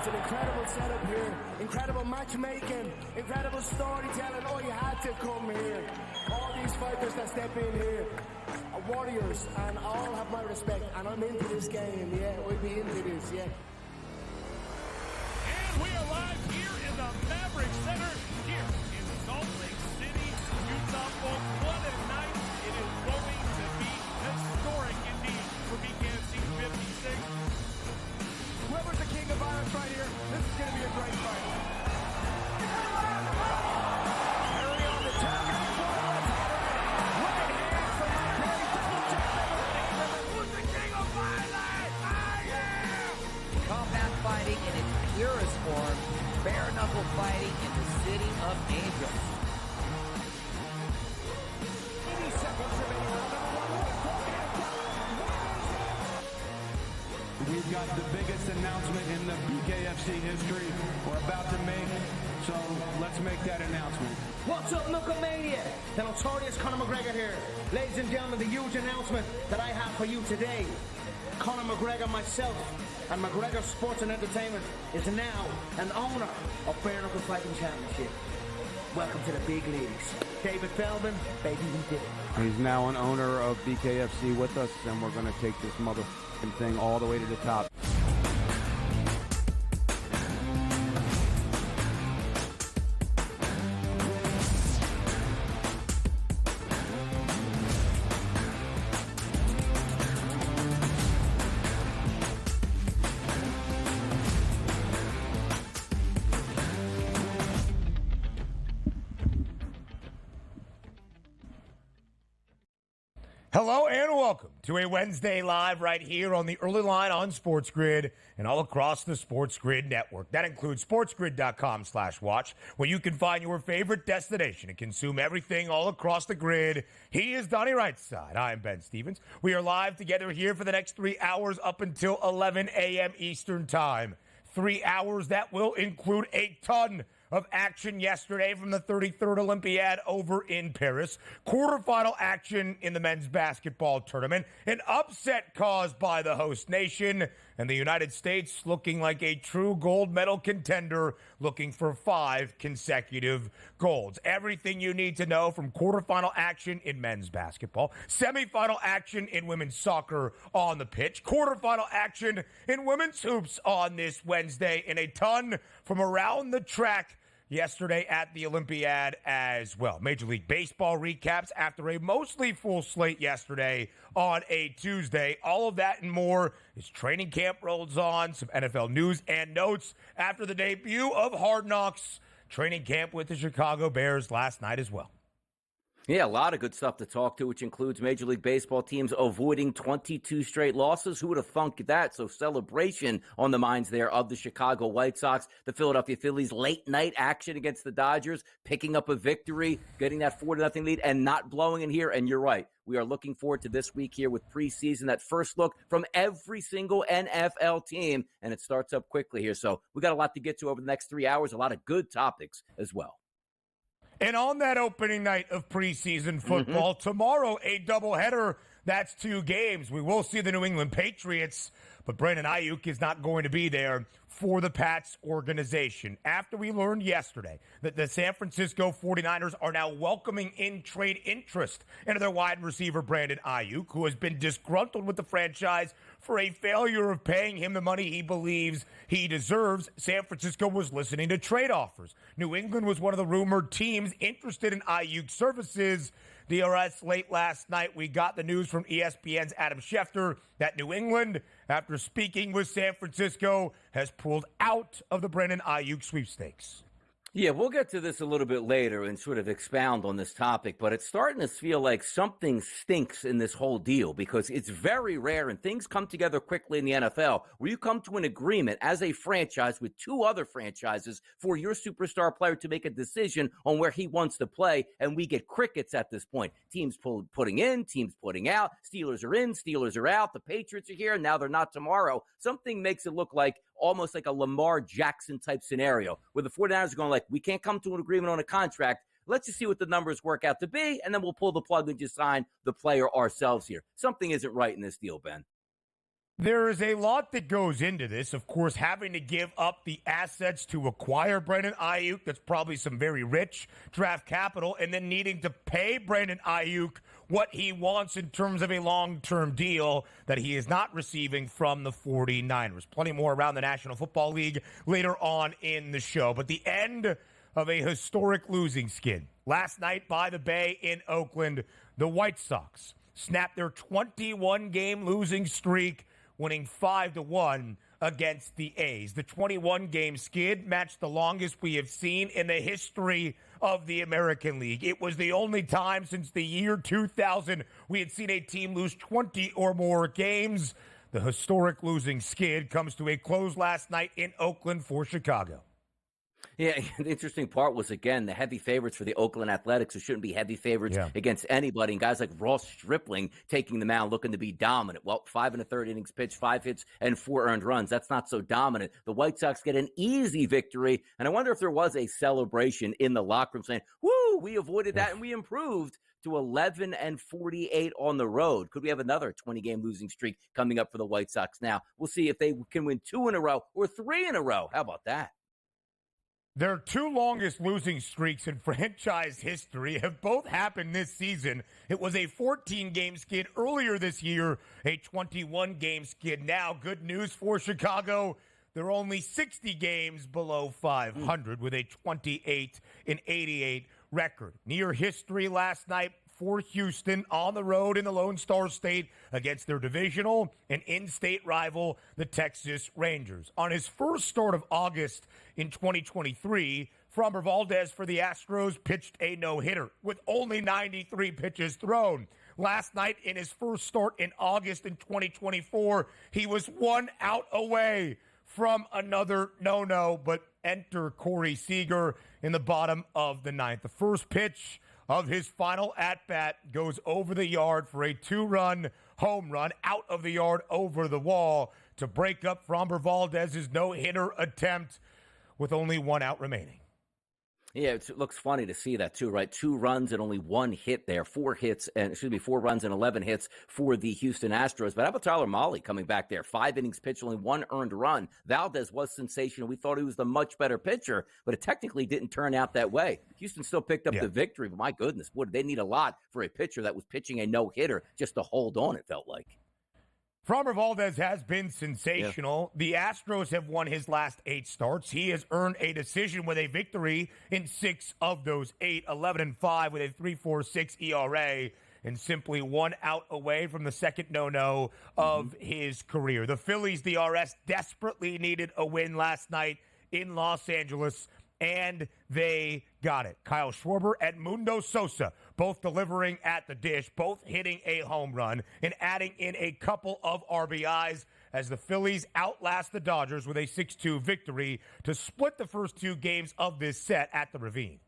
It's an incredible setup here, incredible matchmaking, incredible storytelling. Oh, you had to come here. All these fighters that step in here are warriors, and all have my respect, and I'm into this game, yeah, we'll be into this, yeah. And we are live here in the Maverick Center, here in Salt Lake City, Utah. Folks, what a night. It is going to be historic indeed for BKFC 56. Whoever's the king of violence right here, this is going to be a great fight. Harry on the top. Right hand from the great double champion. Who's the king of violence? I am! Combat fighting in its purest form. Bare knuckle fighting in the city of angels. 80 seconds remaining. We've got the biggest announcement in the BKFC history we're about to make, so let's make that announcement. What's up, Knucklemania? The notorious Conor McGregor here. Ladies and gentlemen, the huge announcement that I have for you today. Conor McGregor, myself, and McGregor Sports and Entertainment is now an owner of Bare Knuckle Fighting Championship. Welcome to the big leagues. David Feldman, baby, we did it. He's now an owner of BKFC with us, and we're going to take this motherfucking thing all the way to the top. Hello and welcome to a Wednesday Live right here on the early line on SportsGrid and all across the SportsGrid network. That includes sportsgrid.com/watch, where you can find your favorite destination and consume everything all across the grid. He is Donnie Rightside. I'm Ben Stevens. We are live together here for the next 3 hours up until 11 a.m. Eastern Time. 3 hours that will include a ton of action yesterday from the 33rd Olympiad over in Paris. Quarterfinal action in the men's basketball tournament. An upset caused by the host nation. And the United States looking like a true gold medal contender, looking for 5 consecutive golds. Everything you need to know from quarterfinal action in men's basketball, semifinal action in women's soccer on the pitch, quarterfinal action in women's hoops on this Wednesday, and a ton from around the track yesterday at the Olympiad as well. Major League Baseball recaps after a mostly full slate yesterday on a Tuesday. All of that and more as training camp rolls on. Some NFL news and notes after the debut of Hard Knocks training camp with the Chicago Bears last night as well. Yeah, a lot of good stuff to talk to, which includes Major League Baseball teams avoiding 22 straight losses. Who would have thunk that? So celebration on the minds there of the Chicago White Sox. The Philadelphia Phillies late night action against the Dodgers, picking up a victory, getting that 4-0 lead and not blowing in here. And you're right. We are looking forward to this week here with preseason, that first look from every single NFL team. And it starts up quickly here. So we got a lot to get to over the next 3 hours, a lot of good topics as well. And on that opening night of preseason football, tomorrow a doubleheader. That's 2 games. We will see the New England Patriots, but Brandon Ayuk is not going to be there for the Pats organization. After we learned yesterday that the San Francisco 49ers are now welcoming in trade interest into their wide receiver Brandon Ayuk, who has been disgruntled with the franchise for a failure of paying him the money he believes he deserves, San Francisco was listening to trade offers. New England was one of the rumored teams interested in Ayuk's services. DRS late last night, we got the news from ESPN's Adam Schefter that New England, after speaking with San Francisco, has pulled out of the Brandon Ayuk sweepstakes. Yeah, we'll get to this a little bit later and sort of expound on this topic, but it's starting to feel like something stinks in this whole deal because it's very rare and things come together quickly in the NFL where you come to an agreement as a franchise with 2 other franchises for your superstar player to make a decision on where he wants to play, and we get crickets at this point. Teams putting in, teams putting out, Steelers are in, Steelers are out, the Patriots are here, and now they're not tomorrow. Something makes it look like almost like a Lamar Jackson type scenario where the 49ers are going like, we can't come to an agreement on a contract. Let's just see what the numbers work out to be, and then we'll pull the plug and just sign the player ourselves here. Something isn't right in this deal, Ben. There is a lot that goes into this. Of course, having to give up the assets to acquire Brandon Ayuk, that's probably some very rich draft capital, and then needing to pay Brandon Ayuk what he wants in terms of a long-term deal that he is not receiving from the 49ers. Plenty more around the National Football League later on in the show. But the end of a historic losing skid. Last night by the Bay in Oakland, the White Sox snapped their 21-game losing streak, winning 5-1 against the A's. The 21-game skid matched the longest we have seen in the history of the American League. It was the only time since the year 2000 we had seen a team lose 20 or more games. The historic losing skid comes to a close last night in Oakland for Chicago. Yeah, the interesting part was, again, the heavy favorites for the Oakland Athletics, who shouldn't be heavy favorites against anybody, and guys like Ross Stripling taking the mound looking to be dominant. Well, 5 1/3 innings pitched, 5 hits, and 4 earned runs. That's not so dominant. The White Sox get an easy victory, and I wonder if there was a celebration in the locker room saying, woo, we avoided that and we improved to 11-48 on the road. Could we have another 20-game losing streak coming up for the White Sox now? We'll see if they can win 2 in a row or 3 in a row. How about that? Their 2 longest losing streaks in franchise history have both happened this season. It was a 14-game skid earlier this year, a 21-game skid now. Good news for Chicago. They're only 60 games below 500 with a 28-88 record. Near history last night for Houston on the road in the Lone Star State against their divisional and in-state rival, the Texas Rangers. On his first start of August in 2023, Framber Valdez for the Astros pitched a no-hitter with only 93 pitches thrown. Last night in his first start in August in 2024, he was 1 out away from another no-no, but enter Corey Seager in the bottom of the 9th. The first pitch of his final at-bat goes over the yard for a 2-run home run out of the yard over the wall to break up Framber Valdez's no-hitter attempt with only 1 out remaining. Yeah, it looks funny to see that too, right? 2 runs and only 1 hit there. 4 runs and 11 hits for the Houston Astros. But how about Tyler Mahle coming back there? 5 innings pitched, only 1 earned run. Valdez was sensational. We thought he was the much better pitcher, but it technically didn't turn out that way. Houston still picked up the victory, but my goodness, boy, did they need a lot for a pitcher that was pitching a no-hitter just to hold on, it felt like. Framber Valdez has been sensational. The Astros have won his last 8 starts. He has earned a decision with a victory in 6 of those 8, 11-5 with a 3.46 ERA, and simply 1 out away from the second no-no of his career. The Phillies, the RS, desperately needed a win last night in Los Angeles, and they got it. Kyle Schwarber and Mundo Sosa both delivering at the dish, both hitting a home run and adding in a couple of RBIs as the Phillies outlast the Dodgers with a 6-2 victory to split the first 2 games of this set at the Ravine.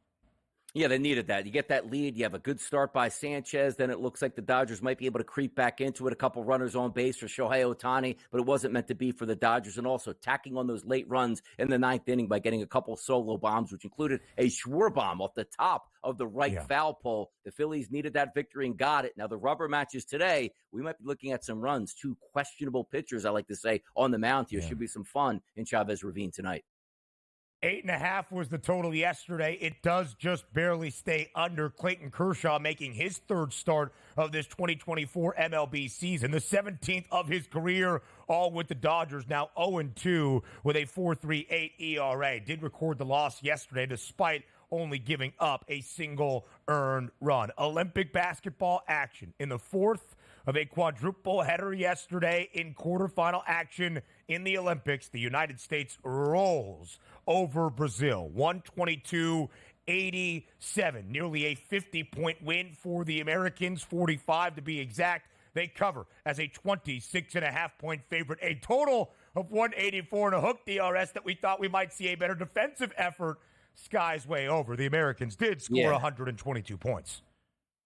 Yeah, they needed that. You get that lead. You have a good start by Sanchez. Then it looks like the Dodgers might be able to creep back into it. A couple runners on base for Shohei Ohtani, but it wasn't meant to be for the Dodgers. And also tacking on those late runs in the 9th inning by getting a couple solo bombs, which included a Schwarber bomb off the top of the right foul pole. The Phillies needed that victory and got it. Now, the rubber matches today, we might be looking at some runs. 2 questionable pitchers, I like to say, on the mound here. Should be some fun in Chavez Ravine tonight. 8.5 was the total yesterday. It does just barely stay under. Clayton Kershaw making his 3rd start of this 2024 MLB season, the 17th of his career, all with the Dodgers, now 0-2 with a 4.38 ERA. Did record the loss yesterday despite only giving up a single earned run. Olympic basketball action in the 4th of a quadruple header yesterday in quarterfinal action in the Olympics. The United States rolls over Brazil, 122-87, nearly a 50-point win for the Americans, 45 to be exact. They cover as a 26.5-point favorite, a total of 184 and a hook DRS that we thought we might see a better defensive effort. Sky's way over. The Americans did score 122 points.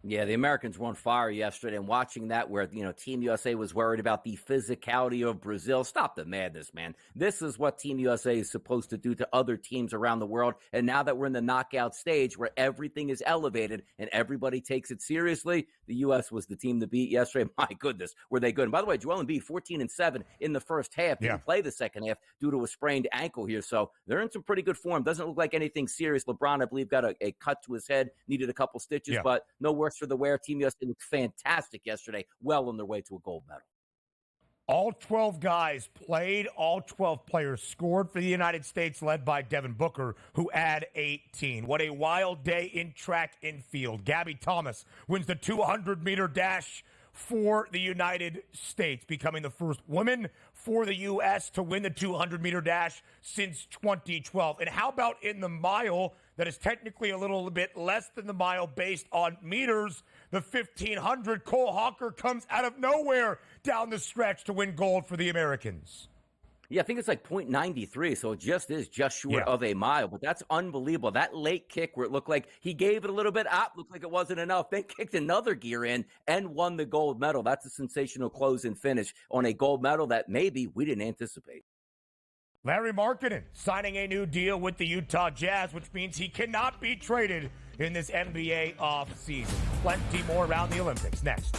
Yeah, the Americans were on fire yesterday, and watching that where, Team USA was worried about the physicality of Brazil. Stop the madness, man. This is what Team USA is supposed to do to other teams around the world. And now that we're in the knockout stage where everything is elevated and everybody takes it seriously, the U.S. was the team to beat yesterday. My goodness, were they good. And by the way, Joel Embiid, 14-7 in the first half. Didn't play the second half due to a sprained ankle here. So they're in some pretty good form. Doesn't look like anything serious. LeBron, I believe, got a cut to his head, needed a couple stitches, but no worse for the wear. Team USA looked fantastic yesterday, well on their way to a gold medal. All 12 guys played. All 12 players scored for the United States, led by Devin Booker, who had 18. What a wild day in track and field. Gabby Thomas wins the 200-meter dash for the United States, becoming the first woman for the U.S. to win the 200-meter dash since 2012. And how about in the mile that is technically a little bit less than the mile based on meters? The 1,500, Cole Hawker comes out of nowhere down the stretch to win gold for the Americans. Yeah, I think it's like 0.93, so it just short of a mile. But that's unbelievable. That late kick where it looked like he gave it a little bit up, looked like it wasn't enough. They kicked another gear in and won the gold medal. That's a sensational close and finish on a gold medal that maybe we didn't anticipate. Larry Markkinen signing a new deal with the Utah Jazz, which means he cannot be traded in this NBA offseason. Plenty more around the Olympics next.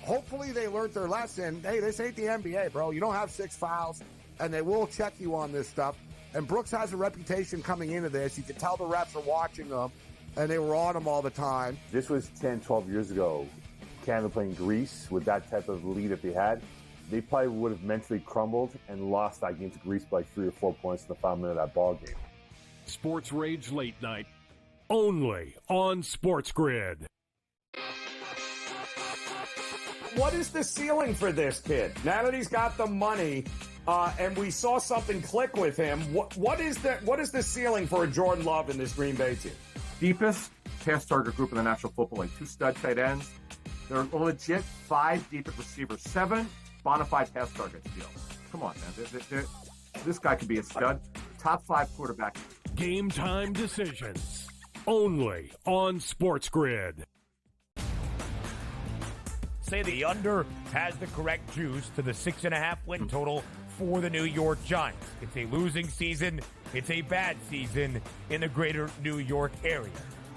Hopefully they learned their lesson. Hey, this ain't the NBA, bro. You don't have 6 fouls, and they will check you on this stuff. And Brooks has a reputation coming into this. You can tell the refs are watching him, and they were on him all the time. This was 10, 12 years ago. Canada playing Greece with that type of lead that they had. They probably would have mentally crumbled and lost that game to Greece by 3 or 4 points in the final minute of that ball game. Sports Rage Late Night, only on SportsGrid. What is the ceiling for this kid? Now that he's got the money, and we saw something click with him, what is the ceiling for a Jordan Love in this Green Bay team? Deepest pass target group in the National Football League. 2 stud tight ends. They're a legit 5 deep at receiver. 7 bona fide pass targets deal. Come on, man. This guy could be a stud. Top 5 quarterback. Game time decisions, only on SportsGrid. Say the under has the correct juice to the 6.5 win total for the New York Giants. It's a losing season. It's a bad season in the greater New York area.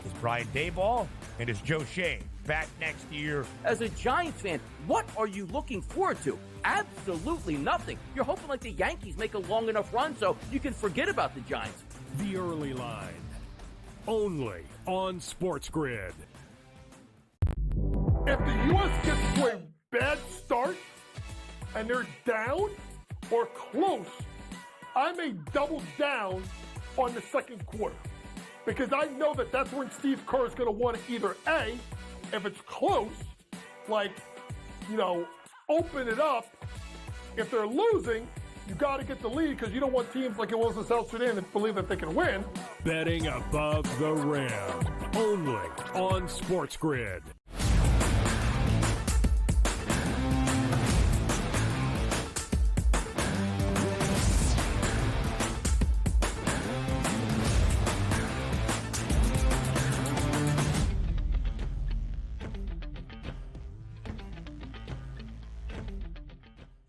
Is Brian Daboll and is Joe Shane back next year? As a Giants fan, what are you looking forward to? Absolutely nothing. You're hoping like the Yankees make a long enough run so you can forget about the Giants. The early line, only on SportsGrid. If the U.S. gets to a bad start and they're down or close, I may double down on the second quarter because I know that that's when Steve Kerr is going to want to either A, if it's close, open it up. If they're losing, you got to get the lead because you don't want teams like it was in South Sudan that believe that they can win. Betting above the rim, only on SportsGrid.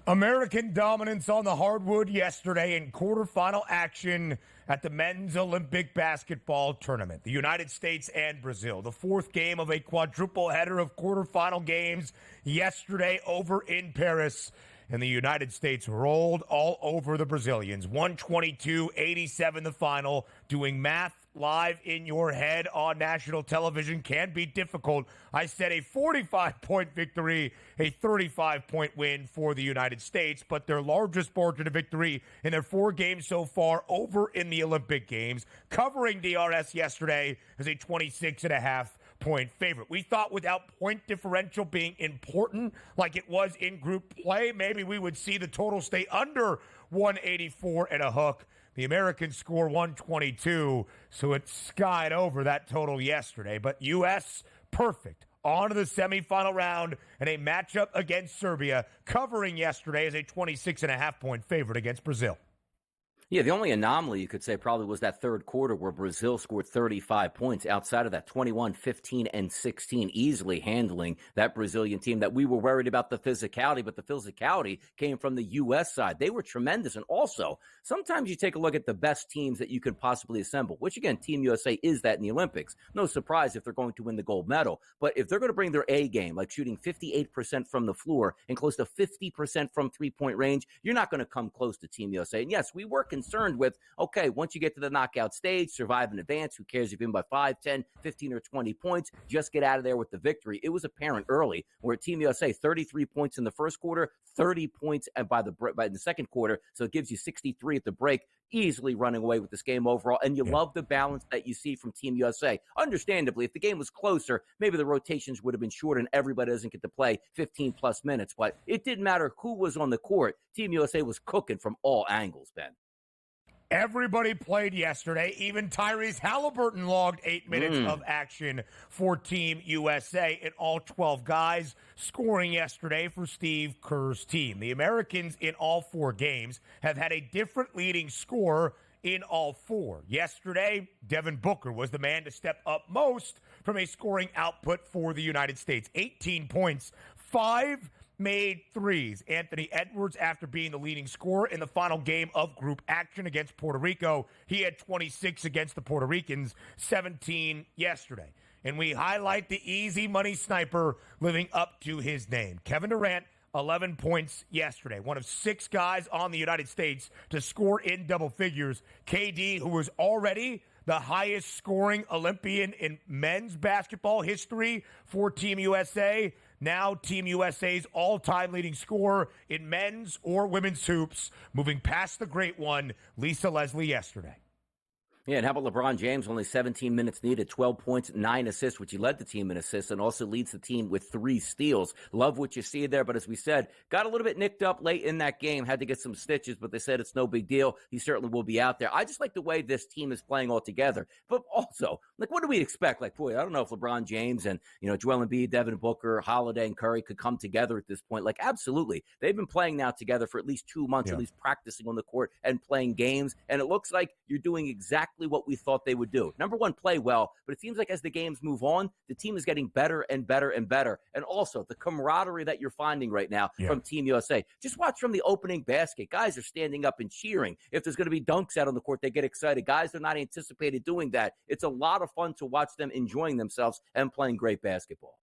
American dominance on the hardwood yesterday in quarterfinal action at the men's Olympic basketball tournament. The United States and Brazil, the 4th game of a quadruple header of quarterfinal games yesterday over in Paris. And the United States rolled all over the Brazilians. 122-87 the final. Doing math live in your head on national television can be difficult. I said a 45-point victory, a 35-point win for the United States, but their largest margin of victory in their 4 games so far over in the Olympic Games. Covering DRS yesterday as a 26.5 point favorite. We thought without point differential being important like it was in group play, maybe we would see the total stay under 184 and a hook. The Americans score 122, so it skied over that total yesterday. But U.S. perfect. On to the semifinal round and a matchup against Serbia, covering yesterday as a 26.5-point favorite against Brazil. Yeah, the only anomaly you could say probably was that third quarter where Brazil scored 35 points. Outside of that, 21, 15, and 16, easily handling that Brazilian team that we were worried about the physicality, but the physicality came from the U.S. side. They were tremendous. And also, sometimes you take a look at the best teams that you can possibly assemble, which, again, Team USA is that in the Olympics. No surprise if they're going to win the gold medal. But if they're going to bring their A game, like shooting 58% from the floor and close to 50% from three-point range, you're not going to come close to Team USA. And yes, we were concerned with, okay, once you get to the knockout stage, survive in advance, who cares if you win by 5, 10, 15, or 20 points, just get out of there with the victory. It was apparent early where Team USA, 33 points in the first quarter, 30 points by the second quarter, so it gives you 63 at the break, easily running away with this game overall. And you love the balance that you see from Team USA. Understandably, if the game was closer, maybe the rotations would have been short and everybody doesn't get to play 15-plus minutes, but it didn't matter who was on the court. Team USA was cooking from all angles, Ben. Everybody played yesterday. Even Tyrese Halliburton logged 8 minutes of action for Team USA, and all 12 guys scoring yesterday for Steve Kerr's team. The Americans in all 4 games have had a different leading scorer in all 4. Yesterday, Devin Booker was the man to step up most from a scoring output for the United States. 18 points, 5 made threes. Anthony Edwards, after being the leading scorer in the final game of group action against Puerto Rico, he had 26 against the Puerto Ricans, 17 yesterday. And we highlight the easy money sniper living up to his name. Kevin Durant, 11 points yesterday. One of 6 guys on the United States to score in double figures. KD, who was already the highest scoring Olympian in men's basketball history for Team USA, now Team USA's all-time leading scorer in men's or women's hoops, moving past the great one, Lisa Leslie, yesterday. Yeah, and how about LeBron James? Only 17 minutes needed, 12 points, 9 assists, which he led the team in assists and also leads the team with 3 steals. Love what you see there, but as we said, got a little bit nicked up late in that game, had to get some stitches, but they said it's no big deal. He certainly will be out there. I just like the way this team is playing all together. But also, like, what do we expect? Like, boy, I don't know if LeBron James and, Joel Embiid, Devin Booker, Holiday, and Curry could come together at this point. Like, absolutely. They've been playing now together for at least 2 months, at least practicing on the court and playing games, and it looks like you're doing exactly what we thought they would do. Number one, play well, but it seems like as the games move on, the team is getting better and better and better. And also the camaraderie that you're finding right now from Team USA. Just watch from the opening basket. Guys are standing up and cheering. If there's going to be dunks out on the court, they get excited. Guys are not anticipated doing that. It's a lot of fun to watch them enjoying themselves and playing great basketball.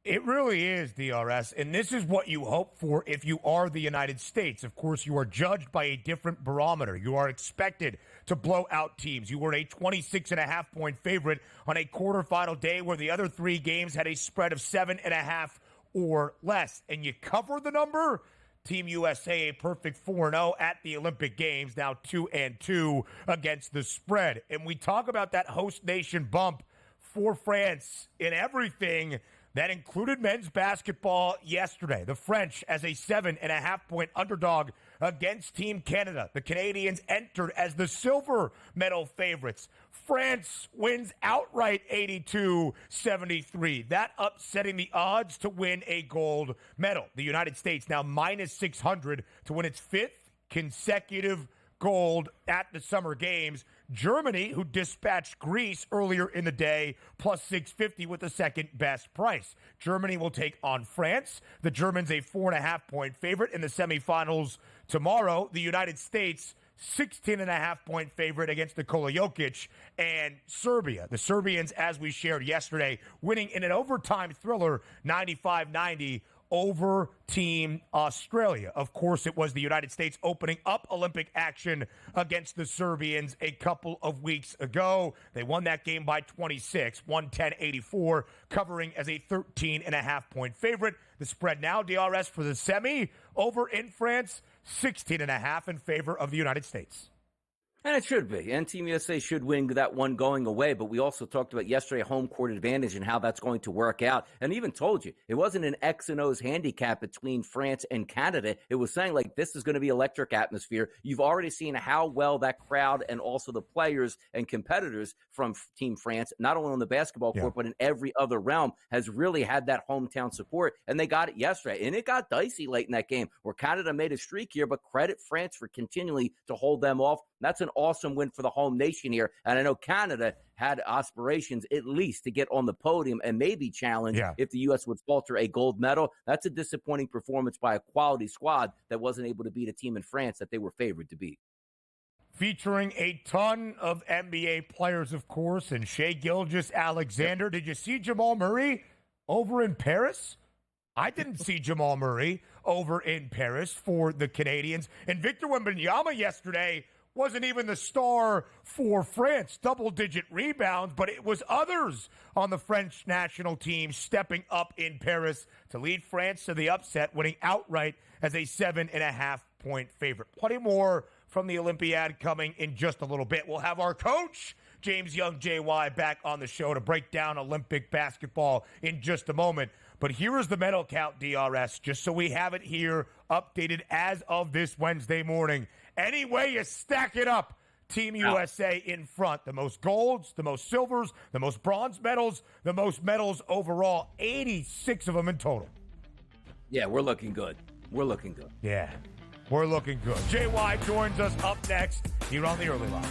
It really is, DRS, and this is what you hope for if you are the United States. Of course, you are judged by a different barometer. You are expected to blow out teams. You were a 26.5-point favorite on a quarterfinal day where the other 3 games had a spread of 7.5 or less, and you cover the number. Team USA, a perfect 4-0 at the Olympic Games, now 2-2 against the spread. And we talk about that host nation bump for France in everything. That included men's basketball yesterday. The French as a 7.5-point underdog against Team Canada. The Canadians entered as the silver medal favorites. France wins outright 82-73. That upsetting the odds to win a gold medal. The United States now minus 600 to win its 5th consecutive gold at the Summer Games. Germany, who dispatched Greece earlier in the day, plus 650 with the second best price. Germany will take on France. The Germans a 4.5-point favorite in the semifinals tomorrow. The United States 16.5-point favorite against Nikola Jokic, and Serbia. The Serbians, as we shared yesterday, winning in an overtime thriller 95-90 over Team Australia. Of course, it was the United States opening up Olympic action against the Serbians a couple of weeks ago. They won that game by 26, 110-84, covering as a 13.5-point favorite. The spread now, DRS, for the semi over in France, 16.5 in favor of the United States. And it should be. And Team USA should win that one going away. But we also talked about yesterday home court advantage and how that's going to work out. And even told you it wasn't an X and O's handicap between France and Canada. It was saying, like, this is going to be electric atmosphere. You've already seen how well that crowd and also the players and competitors from Team France, not only on the basketball court, but in every other realm, has really had that hometown support. And they got it yesterday. And it got dicey late in that game where Canada made a streak here, but credit France for continually to hold them off. That's an awesome win for the home nation here. And I know Canada had aspirations at least to get on the podium and maybe challenge if the U.S. would falter a gold medal. That's a disappointing performance by a quality squad that wasn't able to beat a team in France that they were favored to beat. Featuring a ton of NBA players, of course, and Shai Gilgeous-Alexander. Did you see Jamal Murray over in Paris? I didn't see Jamal Murray over in Paris for the Canadians. And Victor Wembanyama yesterday wasn't even the star for France. Double-digit rebounds, but it was others on the French national team stepping up in Paris to lead France to the upset, winning outright as a 7.5-point favorite. Plenty more from the Olympiad coming in just a little bit. We'll have our coach, James Young, JY, back on the show to break down Olympic basketball in just a moment. But here is the medal count, DRS, just so we have it here updated as of this Wednesday morning. Any way you stack it up, Team USA in front. The most golds, the most silvers, the most bronze medals, the most medals overall. 86 of them in total. Yeah, we're looking good. We're looking good. Yeah, we're looking good. JY joins us up next here on the Early Line.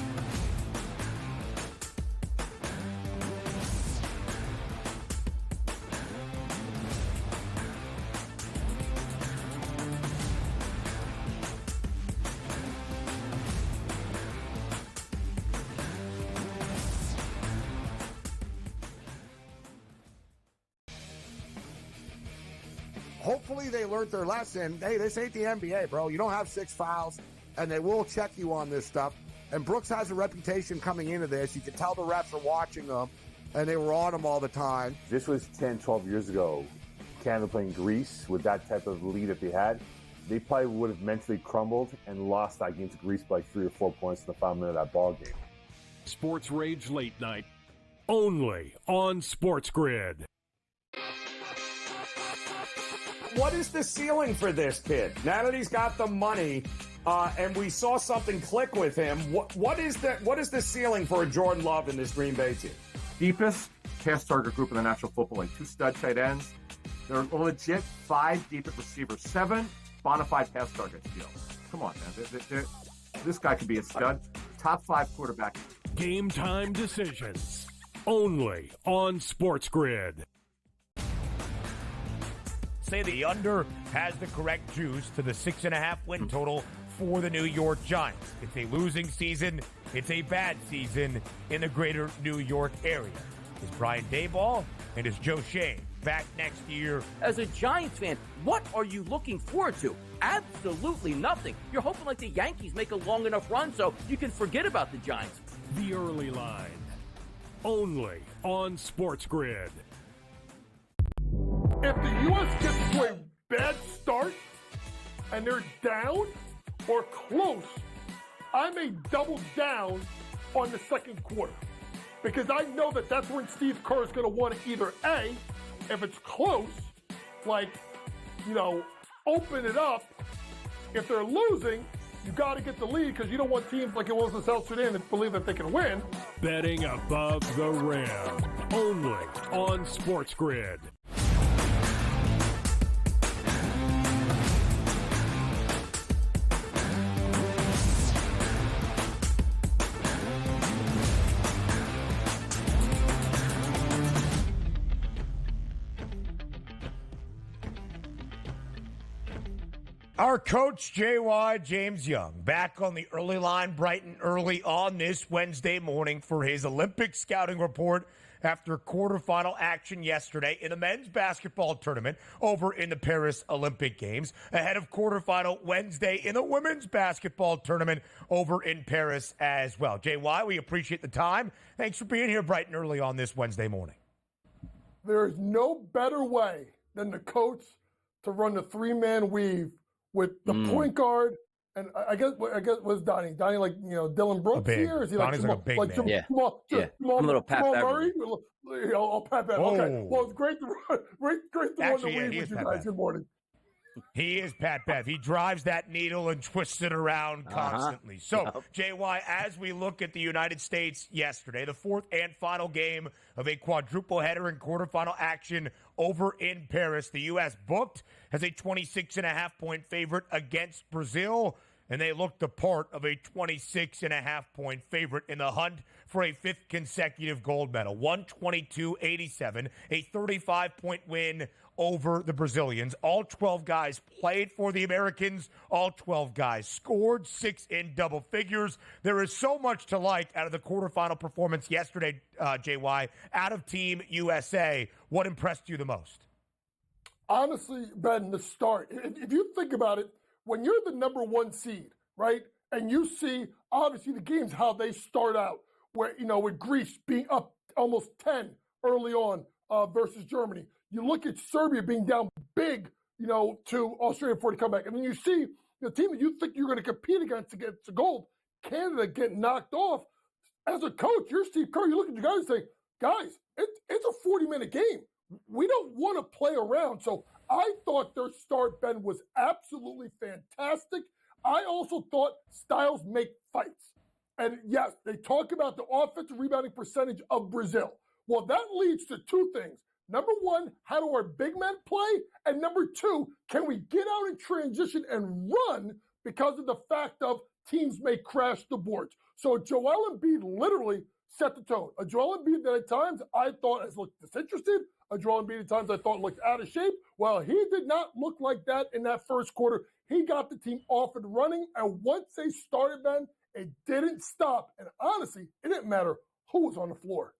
Hopefully they learned their lesson. Hey, this ain't the NBA, bro. You don't have 6 fouls, and they will check you on this stuff. And Brooks has a reputation coming into this. You can tell the refs are watching them, and they were on him all the time. This was 10, 12 years ago. Canada playing Greece with that type of lead that they had. They probably would have mentally crumbled and lost that game to Greece by 3 or 4 points in the final minute of that ball game. Sports Rage Late Night, only on SportsGrid. What is the ceiling for this kid? Now that he's got the money, and we saw something click with him, what is the ceiling for a Jordan Love in this Green Bay team? Deepest pass target group in the National Football League. 2 stud tight ends. They're a legit 5 deep at receiver. 7 bona fide pass targets. Come on, man. This guy could be a stud. Top 5 quarterback. Game time decisions, only on SportsGrid. Say the under has the correct juice to the 6.5 win total for the New York Giants. It's a losing season. It's a bad season in the greater New York area. Is Brian Daboll and is Joe Shane back next year? As a Giants fan, what are you looking forward to? Absolutely nothing. You're hoping like the Yankees make a long enough run so you can forget about the Giants. The Early Line, only on SportsGrid. If the U.S. gets to a bad start and they're down or close, I may double down on the second quarter because I know that that's when Steve Kerr is going to want to either A, if it's close, like, open it up. If they're losing, you got to get the lead because you don't want teams like it was in South Sudan that believe that they can win. Betting above the rim, only on SportsGrid. Our coach, JY, James Young, back on the Early Line bright and early on this Wednesday morning for his Olympic scouting report after quarterfinal action yesterday in the men's basketball tournament over in the Paris Olympic Games, ahead of quarterfinal Wednesday in the women's basketball tournament over in Paris as well. JY, we appreciate the time. Thanks for being here bright and early on this Wednesday morning. There's no better way than the coach to run the 3-man weave with the point guard, And I guess was Donnie. Donnie like Dylan Brooks here? Is he Donnie's like a big man. Jamal Pat Murray? Pat Beverly. Okay. Well, it's great to want to Actually, weave with you Pat guys. Bev. Good morning. He is Pat Bev. He drives that needle and twists it around constantly. So, JY, as we look at the United States yesterday, the fourth and final game of a quadruple header and quarterfinal action over in Paris, the U.S. booked as a 26.5-point favorite against Brazil, and they looked the part of a 26.5-point favorite in the hunt for a fifth consecutive gold medal. 122-87, a 35-point win over the Brazilians. All 12 guys played for the Americans. All 12 guys scored, 6 in double figures. There is so much to like out of the quarterfinal performance yesterday, JY, out of Team USA. What impressed you the most? Honestly, Ben, the start. If you think about it, when you're the number one seed, right, and you see, obviously, the games, how they start out, where, with Greece being up almost 10 early on versus Germany. You look at Serbia being down big, to Australia before they come back. And then you see the team that you think you're going to compete against to get to gold, Canada get knocked off. As a coach, you're Steve Kerr. You look at your guys and say, guys, it's a 40-minute game. We don't want to play around. So I thought their start, Ben, was absolutely fantastic. I also thought styles make fights. And yes, they talk about the offensive rebounding percentage of Brazil. Well, that leads to two things. Number one, how do our big men play? And number two, can we get out in transition and run because of the fact of teams may crash the boards? So Joel Embiid literally set the tone. A Joel Embiid that at times I thought has looked disinterested. A Joel Embiid at times I thought looked out of shape. Well, he did not look like that in that first quarter. He got the team off and running. And once they started, Ben, it didn't stop. And honestly, it didn't matter who was on the floor.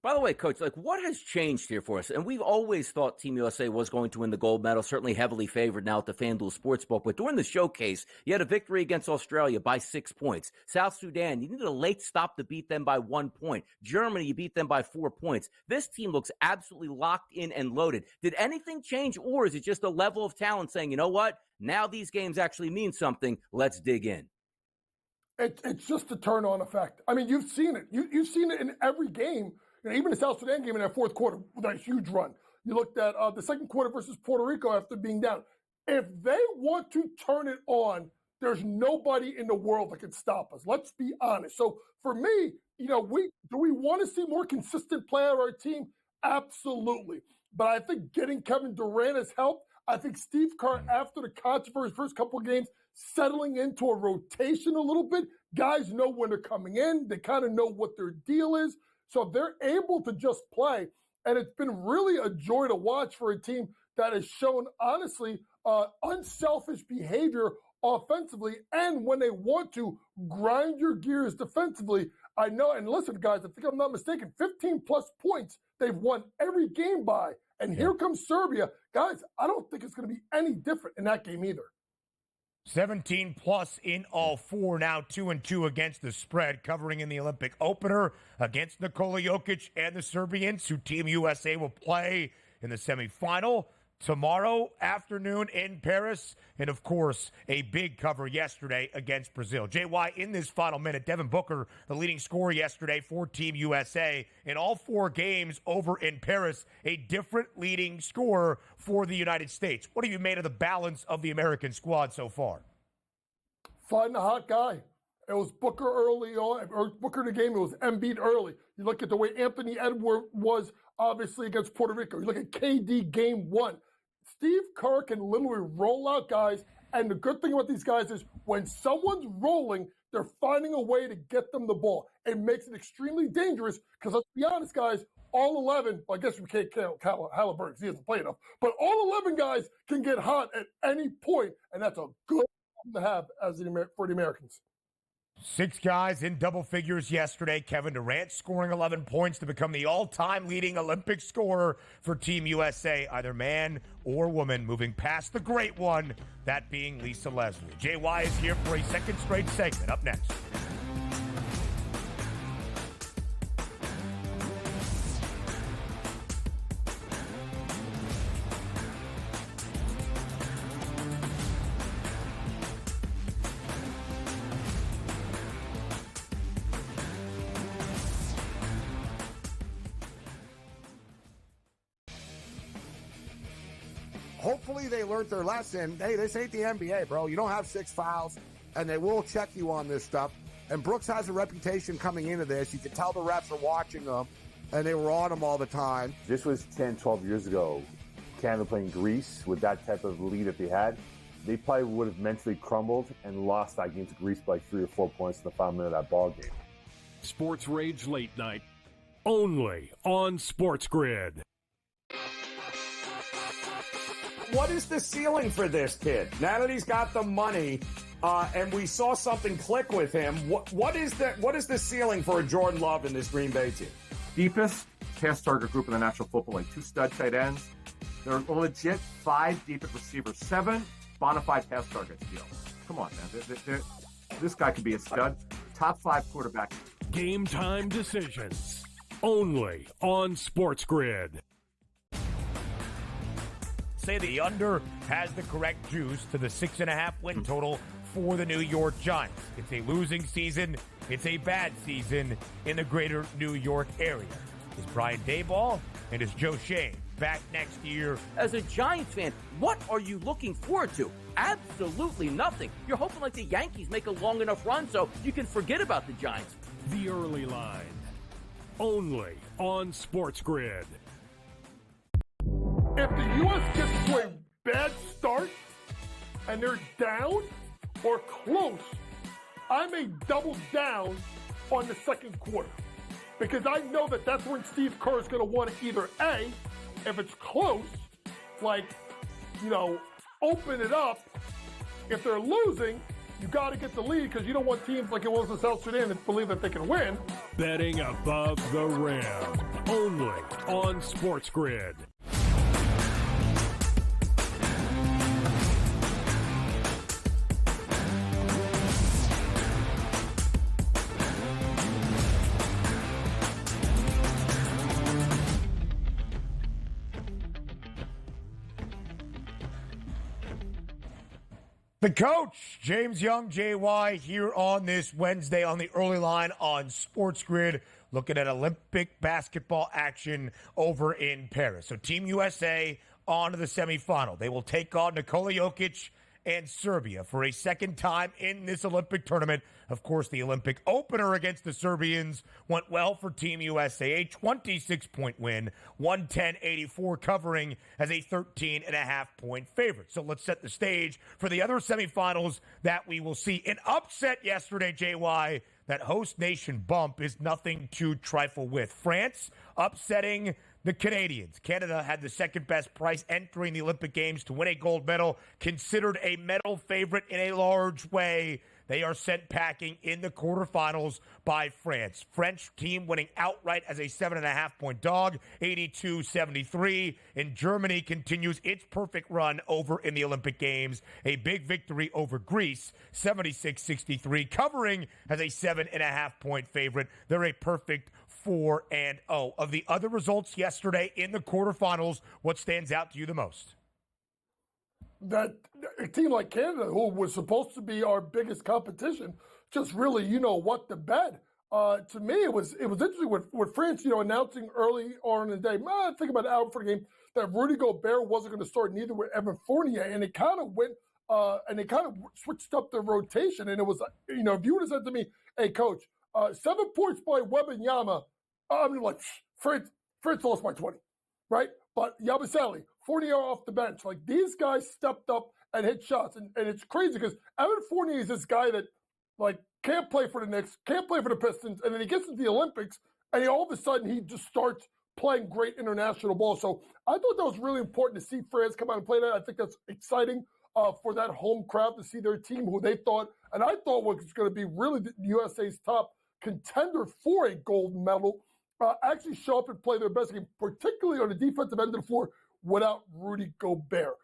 By the way, Coach, what has changed here for us? And we've always thought Team USA was going to win the gold medal, certainly heavily favored now at the FanDuel Sportsbook. But during the showcase, you had a victory against Australia by 6 points. South Sudan, you needed a late stop to beat them by 1 point. Germany, you beat them by 4 points. This team looks absolutely locked in and loaded. Did anything change, or is it just a level of talent saying, you know what, now these games actually mean something, let's dig in? It's just a turn-on effect. I mean, you've seen it. You've seen it in every game. Even the South Sudan game in that fourth quarter with that huge run. You looked at the second quarter versus Puerto Rico after being down. If they want to turn it on, there's nobody in the world that can stop us. Let's be honest. So for me, do we want to see more consistent play out of our team? Absolutely. But I think getting Kevin Durant has helped. I think Steve Kerr, after the controversy first couple of games, settling into a rotation a little bit. Guys know when they're coming in. They kind of know what their deal is. So they're able to just play. And it's been really a joy to watch for a team that has shown, honestly, unselfish behavior offensively. And when they want to grind your gears defensively, I know, and listen, guys, I think I'm not mistaken, 15-plus points they've won every game by. And here comes Serbia. Guys, I don't think it's going to be any different in that game either. 17-plus in all four, now 2-2 against the spread, covering in the Olympic opener against Nikola Jokic and the Serbians, who Team USA will play in the semifinal tomorrow afternoon in Paris. And, of course, a big cover yesterday against Brazil. JY, in this final minute, Devin Booker, the leading scorer yesterday for Team USA. In all four games over in Paris, a different leading scorer for the United States. What have you made of the balance of the American squad so far? Fighting a hot guy. It was Booker early on, or Booker in the game. It was Embiid early. You look at the way Anthony Edwards was, obviously, against Puerto Rico. You look at KD game one. Steve Kerr can literally roll out guys, and the good thing about these guys is when someone's rolling, they're finding a way to get them the ball. It makes it extremely dangerous because, let's be honest, guys, all 11, well, I guess we can't count Halliburton because he hasn't played enough, but all 11 guys can get hot at any point, and that's a good problem to have for the Americans. 6 guys in double figures yesterday. Kevin Durant scoring 11 points to become the all-time leading Olympic scorer for Team USA, either man or woman, moving past the great one, that being Lisa Leslie. JY is here for a second straight segment. Up next. hopefully they learned their lesson. Hey, this ain't the NBA, bro. You don't have 6 fouls, and they will check you on this stuff. And Brooks has a reputation coming into this. You can tell the refs are watching them, and they were on him all the time. This was 10, 12 years ago. Canada playing Greece with that type of lead that they had. They probably would have mentally crumbled and lost that game to Greece by 3 or 4 points in the final minute of that ball game. Sports Rage Late Night, only on SportsGrid. What is the ceiling for this kid? Now that he's got the money, and we saw something click with him, what is the ceiling for a Jordan Love in this Green Bay team? Deepest pass target group in the National Football League. 2 stud tight ends. They're a legit 5 deep at receiver. 7 bona fide pass targets deal. Come on, man. This guy could be a stud. Top 5 quarterback. Game time decisions, only on SportsGrid. Say the under has the correct juice to the 6.5 win total for the New York Giants. It's a losing season. It's a bad season in the greater New York area. Is Brian Daboll and is Joe Shane back next year? As a Giants fan, what are you looking forward to? Absolutely nothing. You're hoping like the Yankees make a long enough run so you can forget about the Giants. The early line, only on SportsGrid. If the U.S. gets to a bad start and they're down or close, I may double down on the second quarter because I know that that's when Steve Kerr is going to want to either A, if it's close, like, open it up. If they're losing, you got to get the lead because you don't want teams like it was in South Sudan that believe that they can win. Betting above the rim, only on SportsGrid. The coach, James Young, JY, here on this Wednesday on the early line on SportsGrid, looking at Olympic basketball action over in Paris. So Team USA on to the semifinal. They will take on Nikola Jokic and Serbia for a second time in this Olympic tournament. Of course, the Olympic opener against the Serbians went well for Team USA, a 26-point win, 110-84, covering as a 13.5-point favorite. So let's set the stage for the other semifinals that we will see. An upset yesterday, JY. That host nation bump is nothing to trifle with. France upsetting the Canadians. Canada had the second best price entering the Olympic Games to win a gold medal, considered a medal favorite in a large way. They are sent packing in the quarterfinals by France. French team winning outright as a 7.5-point dog, 82-73. And Germany continues its perfect run over in the Olympic Games. A big victory over Greece, 76-63, covering as a 7.5-point favorite. They're a perfect 4-0. Of the other results yesterday in the quarterfinals, what stands out to you the most? That a team like Canada, who was supposed to be our biggest competition, just really, what to bet. To me, it was interesting with France, announcing early on in the day, I think about an hour before the game, that Rudy Gobert wasn't going to start, neither with Evan Fournier, and it kind of went, and they kind of switched up their rotation, and it was, if you would have said to me, hey, coach, 7 points by Wembanyama, I'm like, France lost by 20, right? But Yabusele, Fournier off the bench. Like, these guys stepped up and hit shots. And it's crazy because Evan Fournier is this guy that, can't play for the Knicks, can't play for the Pistons, and then he gets into the Olympics, and all of a sudden he just starts playing great international ball. So I thought that was really important to see France come out and play that. I think that's exciting for that home crowd to see their team, who they thought, and I thought was going to be really the USA's top contender for a gold medal, actually show up and play their best game, particularly on the defensive end of the floor without Rudy Gobert.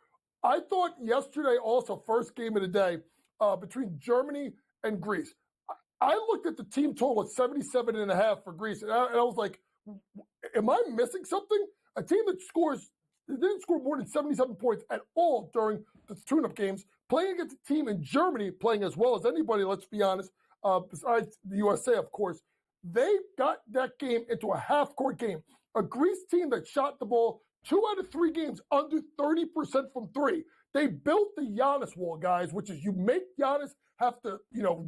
I thought yesterday also, first game of the day, between Germany and Greece. I looked at the team total at 77.5 for Greece, and I was like, am I missing something? A team that didn't score more than 77 points at all during the tune-up games, playing against a team in Germany, playing as well as anybody, let's be honest, besides the USA, of course. They got that game into a half-court game. A Greece team that shot the ball 2 out of 3 games under 30% from 3. They built the Giannis wall, guys, which is you make Giannis have to,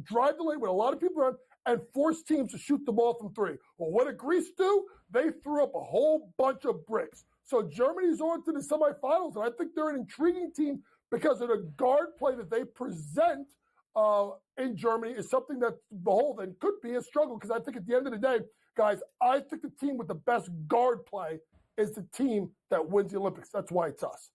drive the lane with a lot of people around and force teams to shoot the ball from 3. Well, what did Greece do? They threw up a whole bunch of bricks. So Germany's on to the semifinals, and I think they're an intriguing team because of the guard play that they present in Germany is something that, behold, and could be a struggle because I think at the end of the day, guys, I think the team with the best guard play is the team that wins the Olympics. That's why it's us.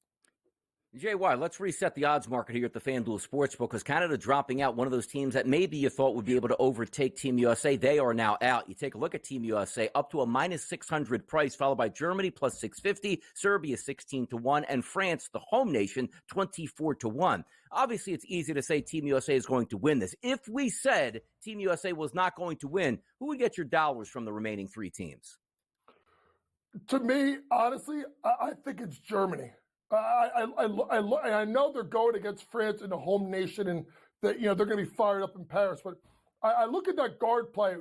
JY, let's reset the odds market here at the FanDuel Sportsbook because Canada dropping out, one of those teams that maybe you thought would be able to overtake Team USA. They are now out. You take a look at Team USA, up to a minus 600 price, followed by Germany plus 650, Serbia 16-1, and France, the home nation, 24-1. Obviously, it's easy to say Team USA is going to win this. If we said Team USA was not going to win, who would get your dollars from the remaining 3 teams? To me, honestly, I think it's Germany. I know they're going against France in the home nation, and that they're going to be fired up in Paris. But I look at that guard play,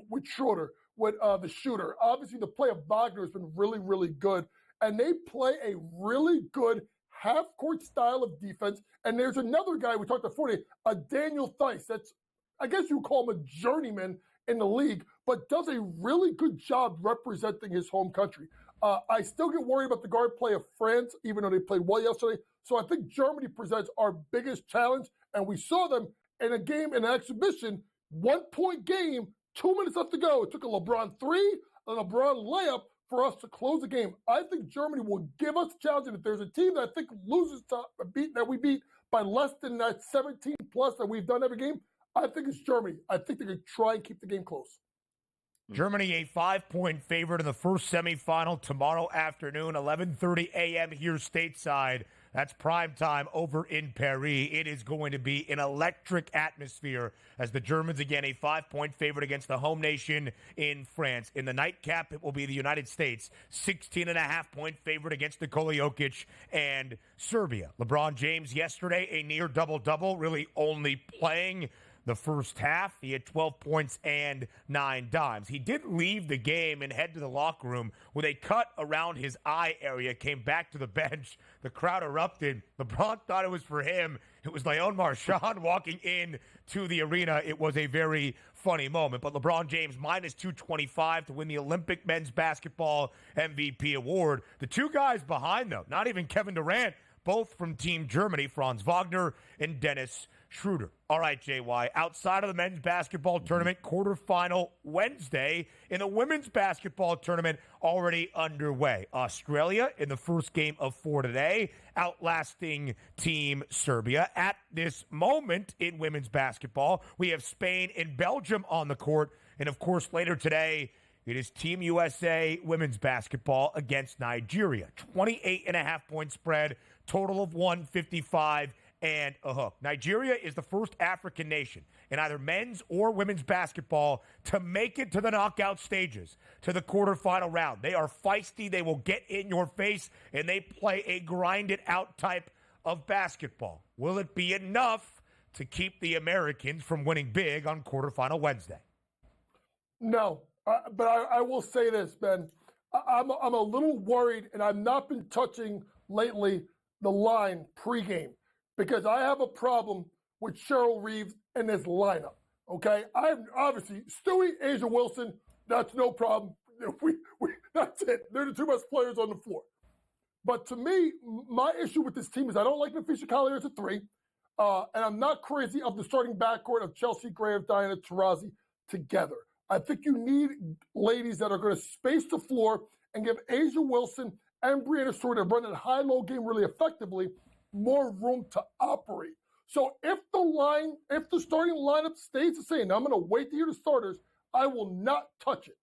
with Schroeder, with the shooter. Obviously, the play of Wagner has been really, really good, and they play a really good half-court style of defense. And there's another guy we talked about before, a Daniel Theis. That's, I guess you would call him a journeyman in the league, but does a really good job representing his home country. I still get worried about the guard play of France, even though they played well yesterday. So I think Germany presents our biggest challenge, and we saw them in a game, in an exhibition, 1-point game, 2 minutes left to go. It took a LeBron 3, a LeBron layup for us to close the game. I think Germany will give us a challenge, and if there's a team that I think loses to that we beat by less than that 17 plus that we've done every game, I think it's Germany. I think they're going to try and keep the game close. Germany, a 5-point favorite in the first semifinal tomorrow afternoon, 11:30 a.m. here stateside. That's prime time over in Paris. It is going to be an electric atmosphere as the Germans, again, a 5-point favorite against the home nation in France. In the nightcap, it will be the United States, 16.5-point favorite against Nikola Jokic and Serbia. LeBron James yesterday, a near double-double, really only playing the first half. He had 12 points and 9 dimes. He did leave the game and head to the locker room with a cut around his eye area, came back to the bench. The crowd erupted. LeBron thought it was for him. It was Leon Marchand walking in to the arena. It was a very funny moment. But LeBron James, minus 225 to win the Olympic men's basketball MVP award. The 2 guys behind, though, not even Kevin Durant, both from Team Germany, Franz Wagner and Dennis Schroeder. All right, JY, outside of the men's basketball tournament, quarterfinal Wednesday in the women's basketball tournament already underway. Australia in the first game of 4 today, outlasting Team Serbia. At this moment in women's basketball, we have Spain and Belgium on the court. And, of course, later today, it is Team USA women's basketball against Nigeria. 28.5-point spread, total of 155 and a hook. Nigeria is the first African nation in either men's or women's basketball to make it to the knockout stages, to the quarterfinal round. They are feisty. They will get in your face, and they play a grind-it-out type of basketball. Will it be enough to keep the Americans from winning big on quarterfinal Wednesday? No, but I will say this, Ben. I'm a little worried, and I've not been touching lately the line pregame, because I have a problem with Cheryl Reeves in this lineup, okay? I have, obviously, Stewie, Asia Wilson, that's no problem. That's it. They're the 2 best players on the floor. But to me, my issue with this team is I don't like Nafisa Collier as a 3, and I'm not crazy of the starting backcourt of Chelsea Gray, Diana Taurasi together. I think you need ladies that are going to space the floor and give Asia Wilson and Brianna Stewart, that run that high-low game really effectively, more room to operate. So if the starting lineup stays the same, now I'm going to wait to hear the starters, I will not touch it.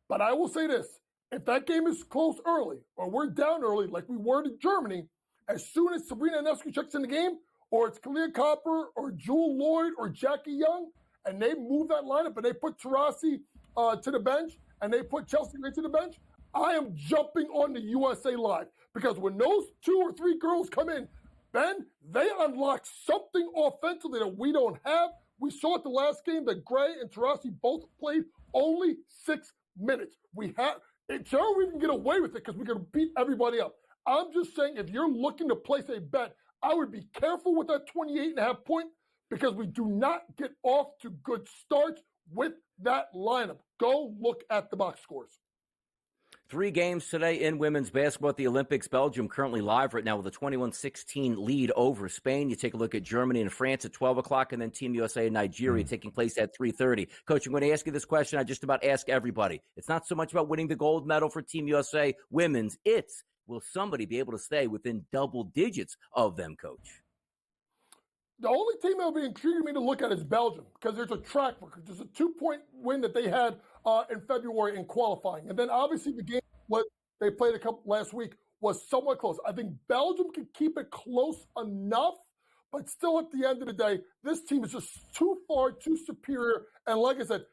But I will say this, if that game is close early, or we're down early like we were to Germany, as soon as Sabrina Ionescu checks in the game, or it's Kalia Copper, or Jewel Lloyd, or Jackie Young, and they move that lineup and they put Taurasi to the bench, and they put Chelsea Gray to the bench, I am jumping on the USA Live. Because when those 2 or 3 girls come in, Ben, they unlock something offensively that we don't have. We saw it the last game that Gray and Taurasi both played only 6 minutes. Sure, we can get away with it because we can beat everybody up. I'm just saying, if you're looking to place a bet, I would be careful with that 28.5 point because we do not get off to good starts with that lineup. Go look at the box scores. 3 games today in women's basketball at the Olympics. Belgium currently live right now with a 21-16 lead over Spain. You take a look at Germany and France at 12 o'clock, and then Team USA and Nigeria taking place at 3:30. Coach, I'm going to ask you this question. I just about ask everybody. It's not so much about winning the gold medal for Team USA women's. It's, will somebody be able to stay within double digits of them, Coach? The only team that would be intriguing me to look at is Belgium because there's a track record. There's a 2-point win that they had in February in qualifying. And then obviously the game what they played last week was somewhat close. I think Belgium can keep it close enough, but still at the end of the day, this team is just too far, too superior. And like I said,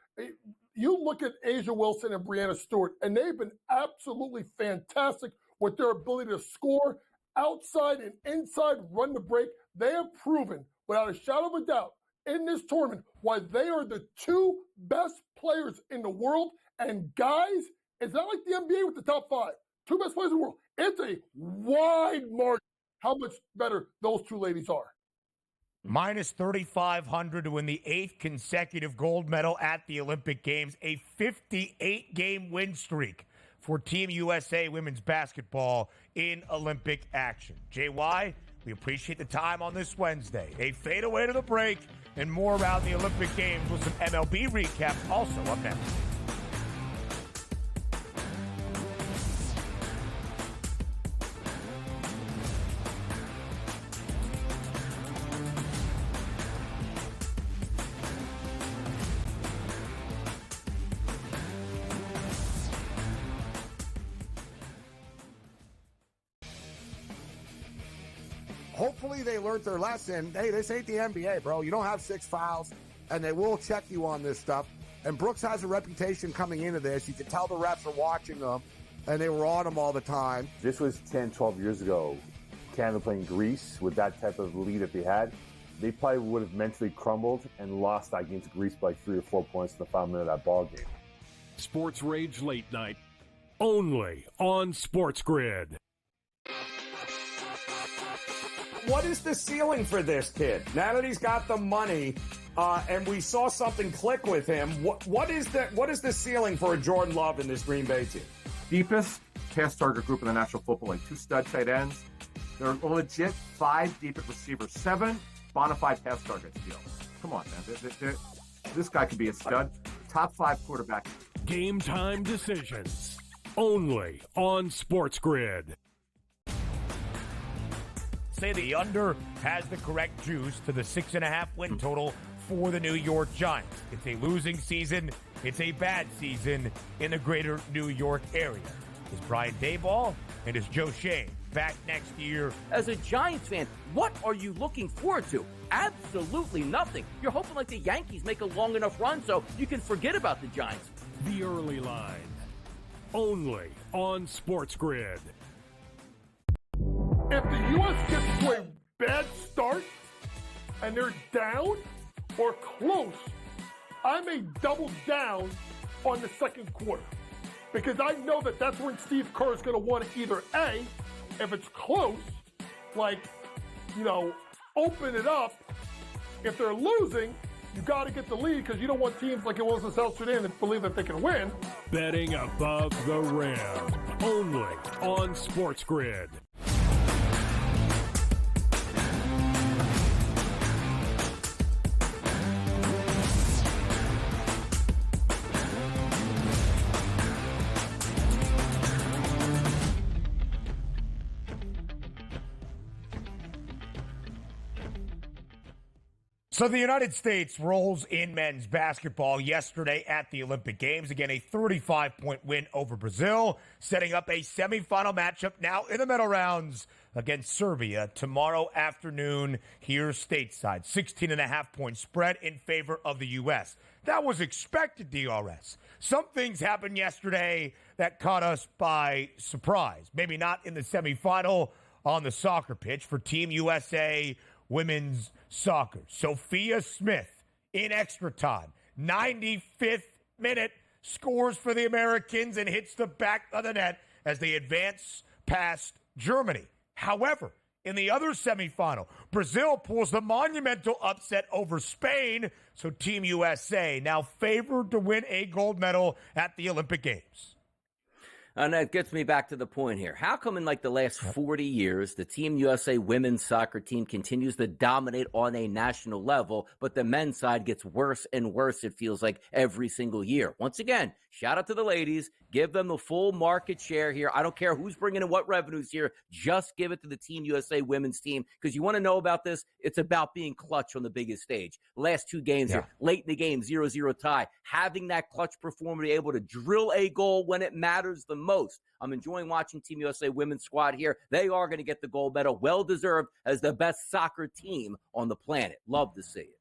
you look at Asia Wilson and Brianna Stewart, and they've been absolutely fantastic with their ability to score outside and inside, run the break. They have proven, without a shadow of a doubt, in this tournament, why they are the 2 best players in the world. And guys, it's not like the NBA with the top 5. 2 best players in the world. It's a wide margin how much better those 2 ladies are. Minus 3,500 to win the 8th consecutive gold medal at the Olympic Games. A 58-game win streak for Team USA women's basketball in Olympic action. JY, we appreciate the time on this Wednesday. A fade away to the break and more around the Olympic Games with some MLB recaps also up next. Hopefully they learned their lesson. Hey, this ain't the NBA, bro. You don't have 6 fouls, and they will check you on this stuff. And Brooks has a reputation coming into this. You can tell the refs are watching them, and they were on him all the time. This was 10, 12 years ago. Canada playing Greece with that type of lead that they had. They probably would have mentally crumbled and lost that game to Greece by 3 or 4 points in the final minute of that ball game. Sports Rage Late Night, only on SportsGrid. What is the ceiling for this kid? Now that he's got the money, and we saw something click with him, what is the ceiling for a Jordan Love in this Green Bay team? Deepest pass target group in the National Football League. 2 stud tight ends. They're legit 5 deep at receivers. 7 bona fide pass targets deal. Come on, man. This guy could be a stud. Top 5 quarterback. Game time decisions, only on SportsGrid. Say the under has the correct juice to the 6.5 win total for the New York Giants. It's a losing season. It's a bad season in the greater New York area. Is Brian Daboll and is Joe Shane back next year? As a Giants fan, what are you looking forward to? Absolutely nothing. You're hoping like the Yankees make a long enough run so you can forget about the Giants. The early line, only on SportsGrid. If the U.S. gets to a bad start and they're down or close, I may double down on the second quarter because I know that that's when Steve Kerr is going to want to either A, if it's close, like, open it up. If they're losing, you got to get the lead because you don't want teams like it was in South Sudan that believe that they can win. Betting above the rim, only on SportsGrid. So the United States rolls in men's basketball yesterday at the Olympic Games. Again, a 35-point win over Brazil, setting up a semifinal matchup now in the medal rounds against Serbia tomorrow afternoon here stateside. 16.5-point spread in favor of the U.S. That was expected, DRS. Some things happened yesterday that caught us by surprise. Maybe not in the semifinal on the soccer pitch for Team USA women's soccer. Sophia Smith in extra time, 95th minute, scores for the Americans and hits the back of the net as they advance past Germany. However, in the other semifinal, Brazil pulls the monumental upset over Spain, so Team USA now favored to win a gold medal at the Olympic Games. And that gets me back to the point here. How come in like the last 40 years, the Team USA women's soccer team continues to dominate on a national level, but the men's side gets worse and worse, it feels like, every single year? Once again, shout out to the ladies. Give them the full market share here. I don't care who's bringing in what revenues here. Just give it to the Team USA women's team, because you want to know about this? It's about being clutch on the biggest stage. Last two games here, late in the game, 0-0 tie. Having that clutch performer be able to drill a goal when it matters the most. I'm enjoying watching Team USA women's squad here. They are going to get the gold medal. Well-deserved as the best soccer team on the planet. Love to see it.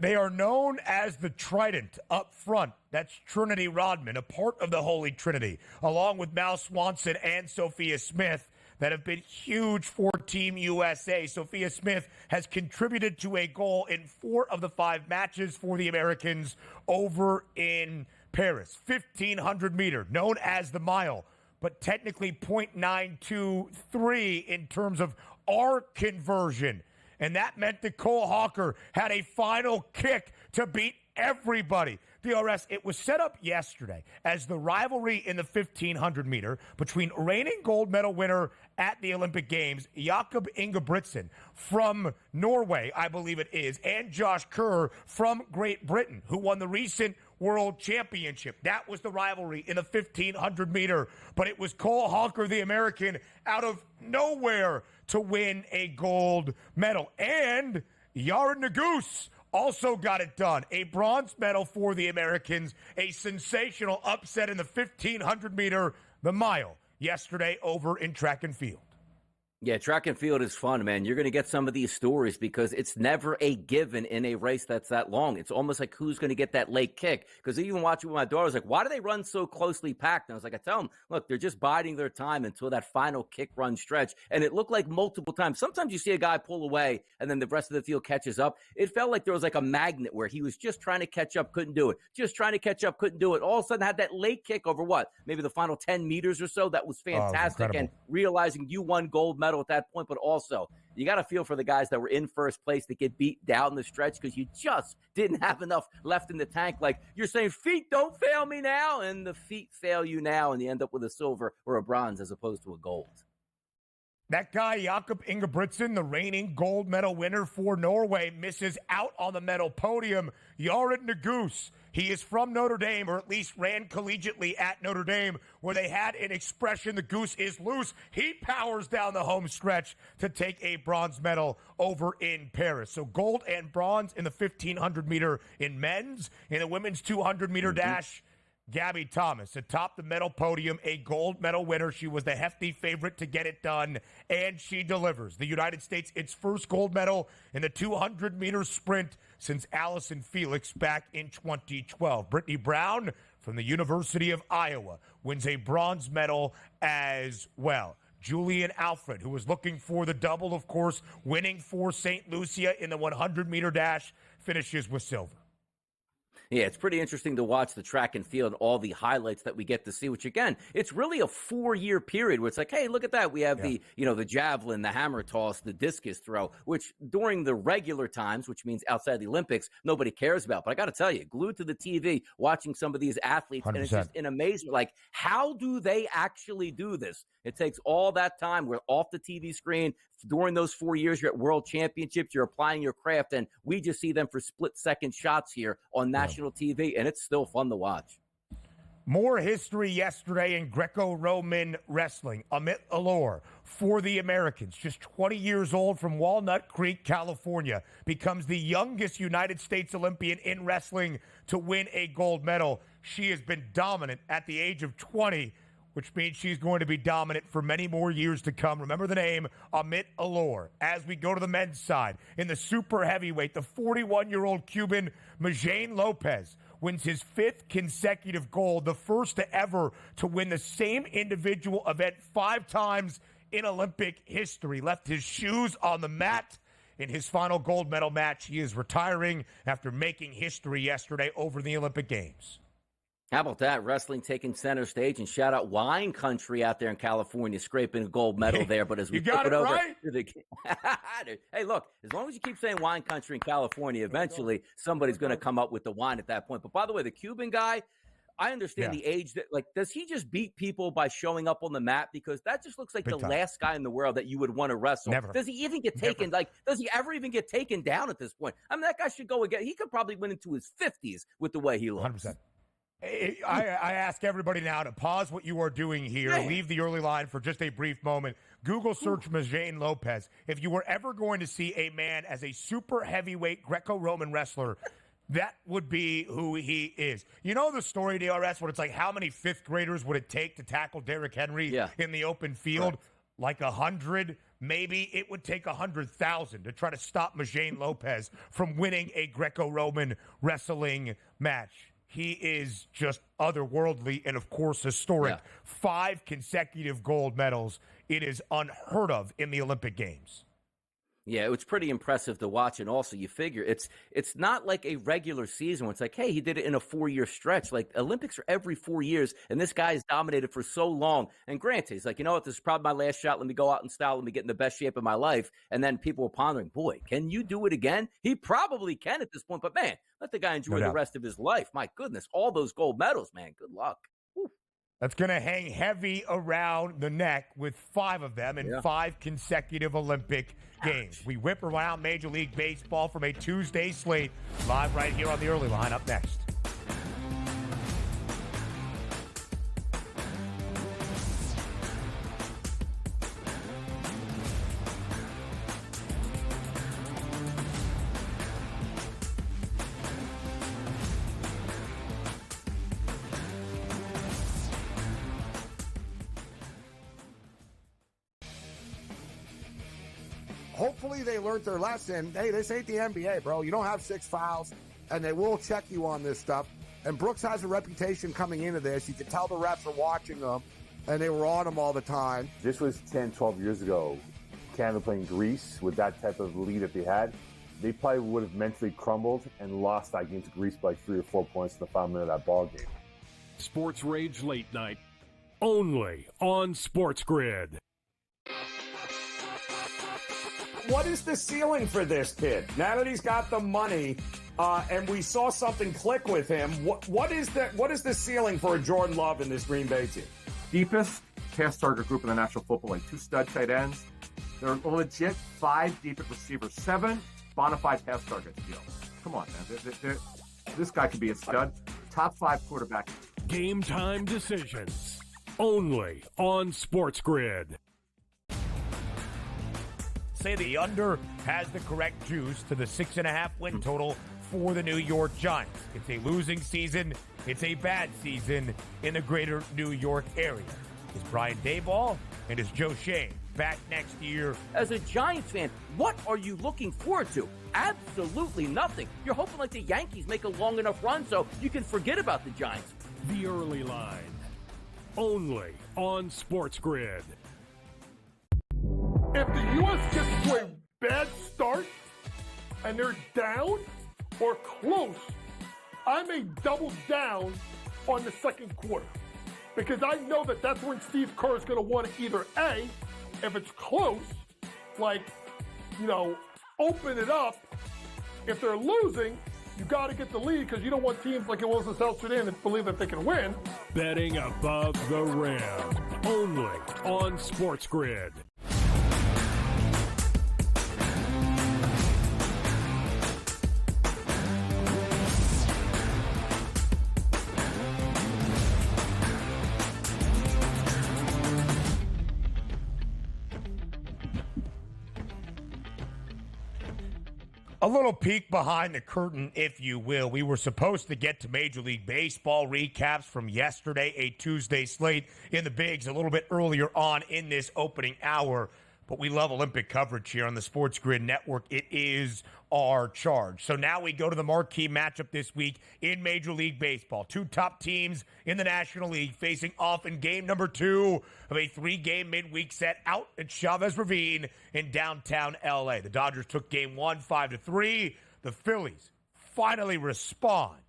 They are known as the Trident up front. That's Trinity Rodman, a part of the Holy Trinity, along with Mal Swanson and Sophia Smith, that have been huge for Team USA. Sophia Smith has contributed to a goal in 4 of the 5 matches for the Americans over in Paris. 1,500 meter, known as the mile, but technically .923 in terms of arc conversion. And that meant that Cole Hawker had a final kick to beat everybody. DRS, it was set up yesterday as the rivalry in the 1,500 meter between reigning gold medal winner at the Olympic Games, Jakob Ingebrigtsen from Norway, I believe it is, and Josh Kerr from Great Britain, who won the recent World Championship. That was the rivalry in the 1,500 meter, but it was Cole Hawker, the American, out of nowhere to win a gold medal. And Yara Naguse also got it done. A bronze medal for the Americans, a sensational upset in the 1,500 meter, the mile, yesterday over in track and field. Yeah, track and field is fun, man. You're going to get some of these stories because it's never a given in a race that's that long. It's almost like who's going to get that late kick. Because even watching with my daughter, I was like, why do they run so closely packed? And I was like, I tell them, look, they're just biding their time until that final kick run stretch. And it looked like multiple times. Sometimes you see a guy pull away and then the rest of the field catches up. It felt like there was like a magnet where he was just trying to catch up, couldn't do it. Just trying to catch up, couldn't do it. All of a sudden had that late kick over what? Maybe the final 10 meters or so. That was fantastic. And realizing you won gold medal at that point, but also you got to feel for the guys that were in first place that get beat down the stretch because you just didn't have enough left in the tank. Like you're saying, feet don't fail me now, and the feet fail you now, and you end up with a silver or a bronze as opposed to a gold. That guy, Jakob Ingebrigtsen, the reigning gold medal winner for Norway, misses out on the medal podium. Yared Naguse, he is from Notre Dame, or at least ran collegiately at Notre Dame, where they had an expression, the goose is loose. He powers down the home stretch to take a bronze medal over in Paris. So gold and bronze in the 1,500 meter in men's. In the women's 200 meter dash, Gabby Thomas atop the medal podium, a gold medal winner. She was the hefty favorite to get it done, and she delivers. The United States, its first gold medal in the 200-meter sprint since Allison Felix back in 2012. Brittany Brown from the University of Iowa wins a bronze medal as well. Julian Alfred, who was looking for the double, of course, winning for St. Lucia in the 100-meter dash, finishes with silver. Yeah, it's pretty interesting to watch the track and field, all the highlights that we get to see, which again, it's really a 4-year period where it's like, hey, look at that. We have the javelin, the hammer toss, the discus throw, which during the regular times, which means outside the Olympics, nobody cares about. But I got to tell you, glued to the TV, watching some of these athletes, 100%. And it's just an amazement. Like, how do they actually do this? It takes all that time. We're off the TV screen. During those 4 years, you're at World Championships, you're applying your craft, and we just see them for split-second shots here on national TV, and it's still fun to watch. More history yesterday in Greco-Roman wrestling. Amit Alor for the Americans, just 20 years old from Walnut Creek, California, becomes the youngest United States Olympian in wrestling to win a gold medal. She has been dominant at the age of 20, which means she's going to be dominant for many more years to come. Remember the name, Amit Alor. As we go to the men's side, in the super heavyweight, the 41-year-old Cuban Majane Lopez wins his 5th consecutive gold, the first to ever to win the same individual event 5 times in Olympic history. Left his shoes on the mat in his final gold medal match. He is retiring after making history yesterday over the Olympic Games. How about that? Wrestling taking center stage, and shout out Wine Country out there in California, scraping a gold medal there. But as we flip it over to the hey, look, as long as you keep saying Wine Country in California, eventually somebody's going to come up with the wine at that point. But by the way, the Cuban guy, I understand the age that, like, does he just beat people by showing up on the mat? Because that just looks like the last guy in the world that you would want to wrestle. Never. Does he even get taken? Like, does he ever even get taken down at this point? I mean, that guy should go again. He could probably win into his 50s with the way he looks. 100%. I ask everybody now to pause what you are doing here, leave the early line for just a brief moment. Google search Majan Lopez. If you were ever going to see a man as a super heavyweight Greco-Roman wrestler, that would be who he is. You know the story, DRS, where it's like, how many fifth graders would it take to tackle Derrick Henry in the open field? Like 100? Maybe it would take 100,000 to try to stop Majan Lopez from winning a Greco-Roman wrestling match. He is just otherworldly and, of course, historic. 5 consecutive gold medals. It is unheard of in the Olympic Games. Yeah, it was pretty impressive to watch. And also, you figure it's not like a regular season where it's like, hey, he did it in a 4-year stretch. Like, Olympics are every 4 years, and this guy has dominated for so long. And granted, he's like, you know what, this is probably my last shot. Let me go out in style. Let me get in the best shape of my life. And then people were pondering, boy, can you do it again? He probably can at this point. But, man, let the guy enjoy the rest of his life. My goodness, all those gold medals, man. Good luck. Whew. That's going to hang heavy around the neck with 5 of them in 5 consecutive Olympic Games. We whip around Major League Baseball from a Tuesday slate, live right here on the early line. Up next. Hopefully they learned their lesson. Hey, this ain't the NBA, bro. You don't have 6 fouls, and they will check you on this stuff. And Brooks has a reputation coming into this. You can tell the refs are watching them, and they were on him all the time. This was 10, 12 years ago. Canada playing Greece with that type of lead that they had. They probably would have mentally crumbled and lost that game to Greece by 3 or 4 points in the final minute of that ball game. Sports Rage Late Night, only on SportsGrid. What is the ceiling for this kid? Now that he's got the money, and we saw something click with him, what is the ceiling for a Jordan Love in this Green Bay team? Deepest pass target group in the National Football League. 2 stud tight ends. They're legit 5 deep at receiver. 7 bona fide pass targets. Come on, man. This guy could be a stud. Top 5 quarterback. Game time decisions, only on SportsGrid. Say the under has the correct juice to the 6.5 win total for the New York Giants. It's a losing season. It's a bad season in the greater New York area. Is Brian Daboll and is Joe Shane back next year? As a Giants fan, what are you looking forward to? Absolutely nothing. You're hoping like the Yankees make a long enough run so you can forget about the Giants. The early line, only on SportsGrid. If the U.S. gets to a bad start and they're down or close, I may double down on the second quarter because I know that that's when Steve Kerr is going to want to either A, if it's close, like, open it up. If they're losing, you got to get the lead because you don't want teams like it was in South Sudan that believe that they can win. Betting above the rim, only on SportsGrid. A little peek behind the curtain, if you will. We were supposed to get to Major League Baseball recaps from yesterday, a Tuesday slate in the Bigs, a little bit earlier on in this opening hour. But we love Olympic coverage here on the SportsGrid Network. It is our charge. So now we go to the marquee matchup this week in Major League Baseball. 2 top teams in the National League facing off in game number 2 of a 3-game midweek set out at Chavez Ravine in downtown L.A. The Dodgers took game 1 5-3. The Phillies finally respond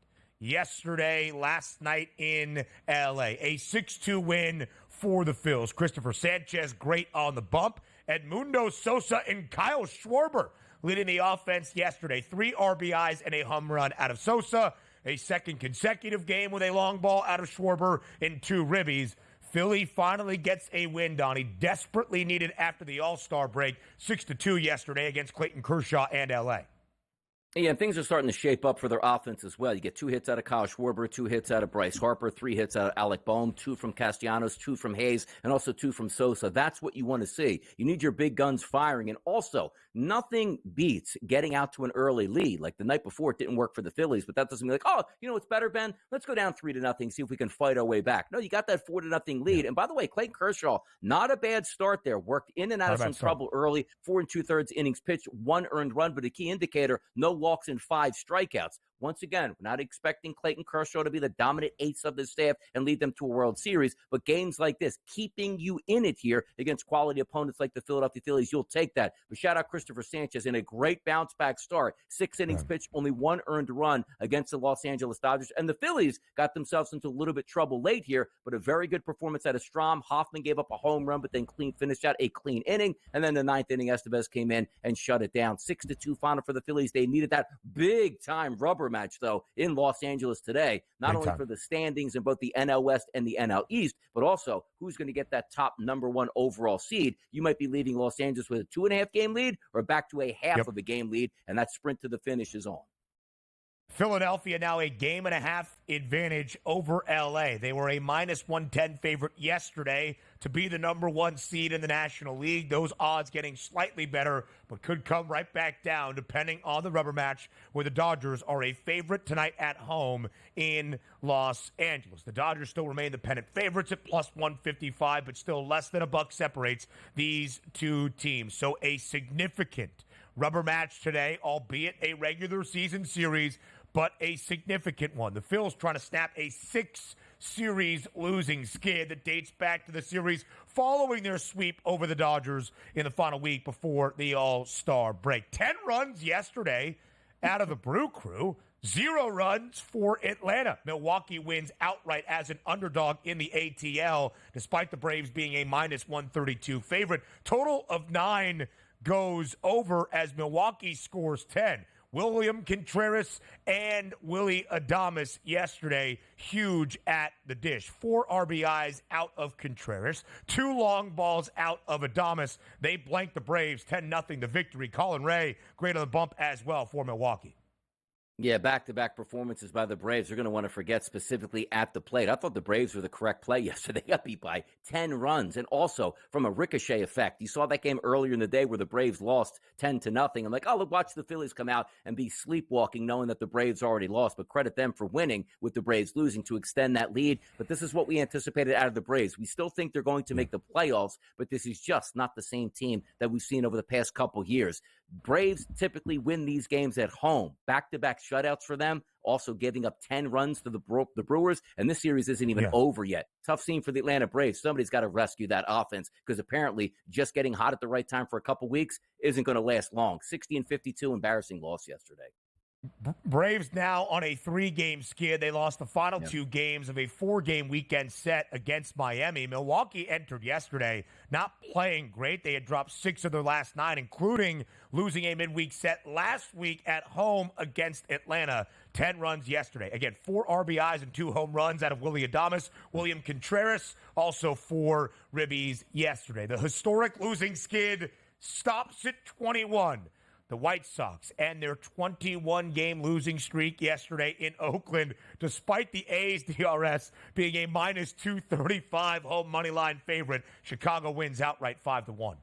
yesterday, last night in L.A. A 6-2 win for the Phils. Christopher Sanchez, great on the bump. Edmundo Sosa and Kyle Schwarber leading the offense yesterday. 3 RBIs and a home run out of Sosa. A second consecutive game with a long ball out of Schwarber and 2 ribbies. Philly finally gets a win, Donnie. Desperately needed after the All-Star break. 6-2 yesterday against Clayton Kershaw and L.A. Yeah, and things are starting to shape up for their offense as well. You get 2 hits out of Kyle Schwarber, 2 hits out of Bryce Harper, 3 hits out of Alec Boehm, 2 from Castellanos, 2 from Hayes, and also 2 from Sosa. That's what you want to see. You need your big guns firing. And also, nothing beats getting out to an early lead. Like the night before, it didn't work for the Phillies, but that doesn't mean like, oh, you know what's better, Ben? Let's go down 3-0, see if we can fight our way back. No, you got that 4-0 lead. And by the way, Clayton Kershaw, not a bad start there. Worked in and out of some trouble early. 4 2/3 innings pitched, 1 earned run, but a key indicator, no walks and 5 strikeouts. Once again, we're not expecting Clayton Kershaw to be the dominant ace of the staff and lead them to a World Series, but games like this, keeping you in it here against quality opponents like the Philadelphia Phillies, you'll take that. But shout out Christopher Sanchez in a great bounce-back start. 6 innings pitched, only 1 earned run against the Los Angeles Dodgers. And the Phillies got themselves into a little bit trouble late here, but a very good performance out of Strom. Hoffman gave up a home run, but then finished out a clean inning. And then the 9th inning, Estevez came in and shut it down. 6-2 final for the Phillies. They needed that big-time rubber match, though, in Los Angeles today, not only for the standings in both the NL West and the NL East, but also who's going to get that top number 1 overall seed. You might be leaving Los Angeles with a 2.5 game lead or back to a half of a game lead, and that sprint to the finish is on. Philadelphia now a 1.5 game advantage over L.A. They were a -110 favorite yesterday to be the number 1 seed in the National League. Those odds getting slightly better, but could come right back down depending on the rubber match, where the Dodgers are a favorite tonight at home in Los Angeles. The Dodgers still remain the pennant favorites at +155, but still less than $1 separates these 2 teams. So a significant rubber match today, albeit a regular season series, but a significant one. The Phils trying to snap a 6-series losing skid that dates back to the series following their sweep over the Dodgers in the final week before the All-Star break. 10 runs yesterday out of the Brew Crew. 0 runs for Atlanta. Milwaukee wins outright as an underdog in the ATL, despite the Braves being a -132 favorite. Total of 9 goes over as Milwaukee scores 10. William Contreras and Willie Adames yesterday, huge at the dish. 4 RBIs out of Contreras, 2 long balls out of Adames. They blanked the Braves 10-0 the victory. Colin Ray, great on the bump as well for Milwaukee. Yeah, back-to-back performances by the Braves. They're going to want to forget specifically at the plate. I thought the Braves were the correct play yesterday. They got beat by 10 runs. And also from a ricochet effect. You saw that game earlier in the day where the Braves lost 10-0. I'm like, oh, look, watch the Phillies come out and be sleepwalking knowing that the Braves already lost. But credit them for winning with the Braves losing to extend that lead. But this is what we anticipated out of the Braves. We still think they're going to make the playoffs, but this is just not the same team that we've seen over the past couple years. Braves typically win these games at home. Back-to-back shutouts for them, also giving up 10 runs to the Brewers, and this series isn't even over yet. Tough scene for the Atlanta Braves. Somebody's got to rescue that offense because apparently just getting hot at the right time for a couple weeks isn't going to last long. 60-52, embarrassing loss yesterday. Braves now on a 3-game skid. They lost the final 2 games of a 4-game weekend set against Miami. Milwaukee entered yesterday not playing great. They had dropped 6 of their last 9, including losing a midweek set last week at home against Atlanta. 10 runs yesterday. Again, 4 RBIs and 2 home runs out of Willie Adames. William Contreras, also 4 ribbies yesterday. The historic losing skid stops at 21. The White Sox and their 21-game losing streak yesterday in Oakland, despite the A's DRS being a -235 home money line favorite. Chicago wins outright 5-1.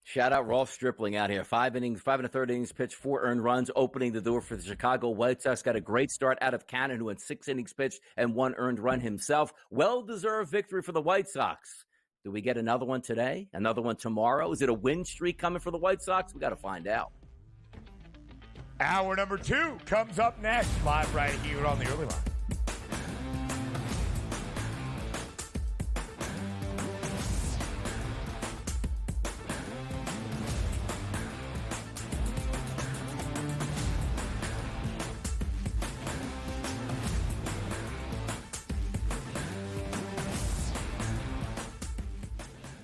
Shout out Rolf Stripling out here. 5 1/3 innings pitched, 4 earned runs, opening the door for the Chicago White Sox. Got a great start out of Cannon, who had 6 innings pitched and 1 earned run himself. Well-deserved victory for the White Sox. Do we get another one today? Another one tomorrow? Is it a win streak coming for the White Sox? We got to find out. Hour number 2 comes up next, live right here on the Early Line.